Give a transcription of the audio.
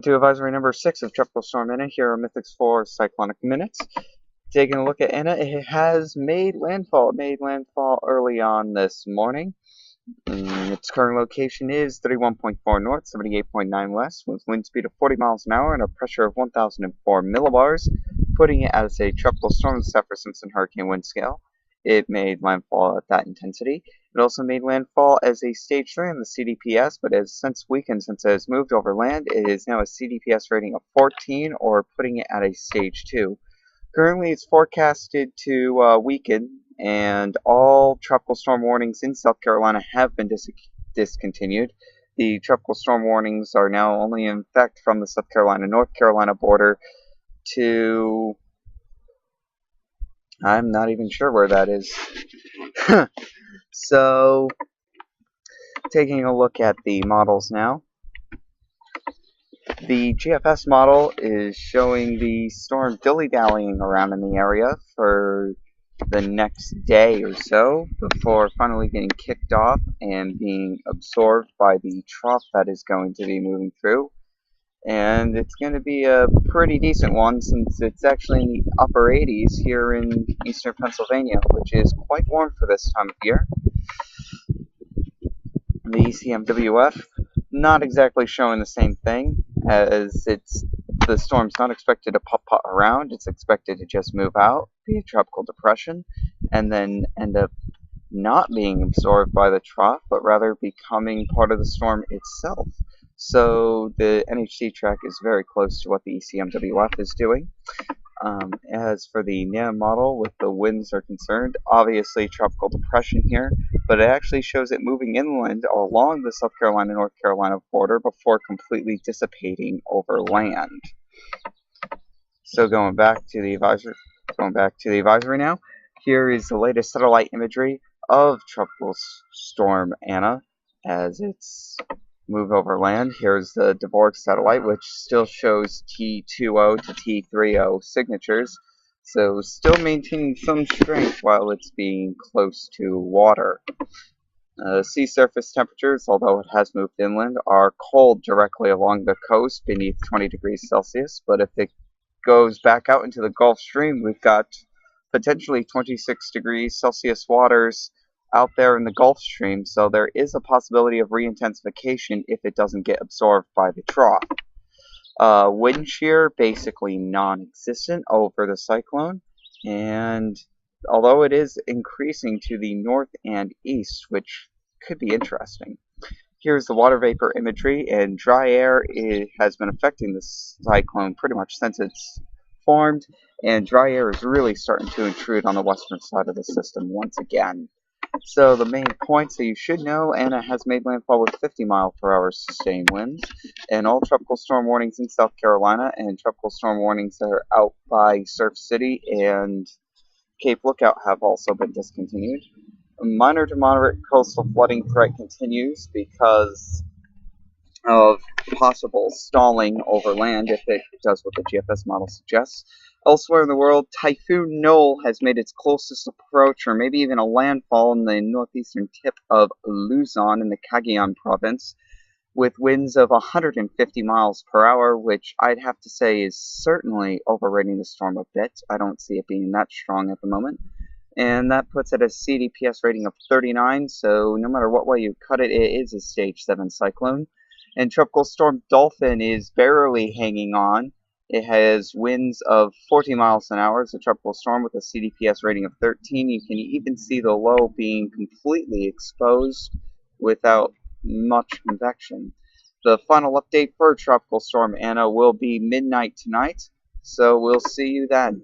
To advisory number 6 of Tropical Storm Anna. Here are Mythic's 4 Cyclonic Minutes. Taking a look at Anna, it has made landfall. It made landfall early on this morning. Its current location is 31.4 north, 78.9 west, with wind speed of 40 miles an hour and a pressure of 1,004 millibars, putting it as a tropical storm with Saffir-Simpson hurricane wind scale. It made landfall at that intensity. It also made landfall as a stage 3 on the CDPS, but has since weakened since it has moved over land. It is now a CDPS rating of 14, or putting it at a stage 2. Currently, it's forecasted to weaken, and all tropical storm warnings in South Carolina have been discontinued. The tropical storm warnings are now only in effect from the South Carolina-North Carolina border to... I'm not even sure where that is. So, taking a look at the models now. The GFS model is showing the storm dilly-dallying around in the area for the next day or so before finally getting kicked off and being absorbed by the trough that is going to be moving through. And it's going to be a pretty decent one since it's actually in the upper 80s here in eastern Pennsylvania, which is quite warm for this time of year. The ECMWF not exactly showing the same thing, as the storm's not expected to putt around. It's expected to just move out, be a tropical depression, and then end up not being absorbed by the trough, but rather becoming part of the storm itself. So the NHC track is very close to what the ECMWF is doing. As for the NAM model, with the winds are concerned, obviously tropical depression here, but it actually shows it moving inland along the South Carolina-North Carolina border before completely dissipating over land. So going back to the advisory now, here is the latest satellite imagery of Tropical Storm Anna as it's moved over land. Here's the Dvorak satellite, which still shows T20 to T30 signatures, so still maintaining some strength while it's being close to water. Sea surface temperatures, although it has moved inland, are cold directly along the coast beneath 20 degrees Celsius, but if it goes back out into the Gulf Stream, we've got potentially 26 degrees Celsius waters out there in the Gulf Stream, so there is a possibility of re-intensification if it doesn't get absorbed by the trough. Wind shear basically non-existent over the cyclone, and although it is increasing to the north and east, which could be interesting. Here's the water vapor imagery, and dry air has been affecting this cyclone pretty much since it's formed, and dry air is really starting to intrude on the western side of the system once again. So the main points that you should know: Anna has made landfall with 50-mile-per-hour sustained winds, and all tropical storm warnings in South Carolina and tropical storm warnings that are out by Surf City and Cape Lookout have also been discontinued. A minor to moderate coastal flooding threat continues because of possible stalling over land if it does what the GFS model suggests. Elsewhere in the world, Typhoon Noel has made its closest approach, or maybe even a landfall, in the northeastern tip of Luzon in the Cagayan province, with winds of 150 miles per hour, which I'd have to say is certainly overrating the storm a bit. I don't see it being that strong at the moment. And that puts it a CDPS rating of 39, so no matter what way you cut it, it is a stage 7 cyclone. And Tropical Storm Dolphin is barely hanging on. It has winds of 40 miles an hour. It's a tropical storm with a CDPS rating of 13. You can even see the low being completely exposed without much convection. The final update for Tropical Storm Anna will be midnight tonight, so we'll see you then.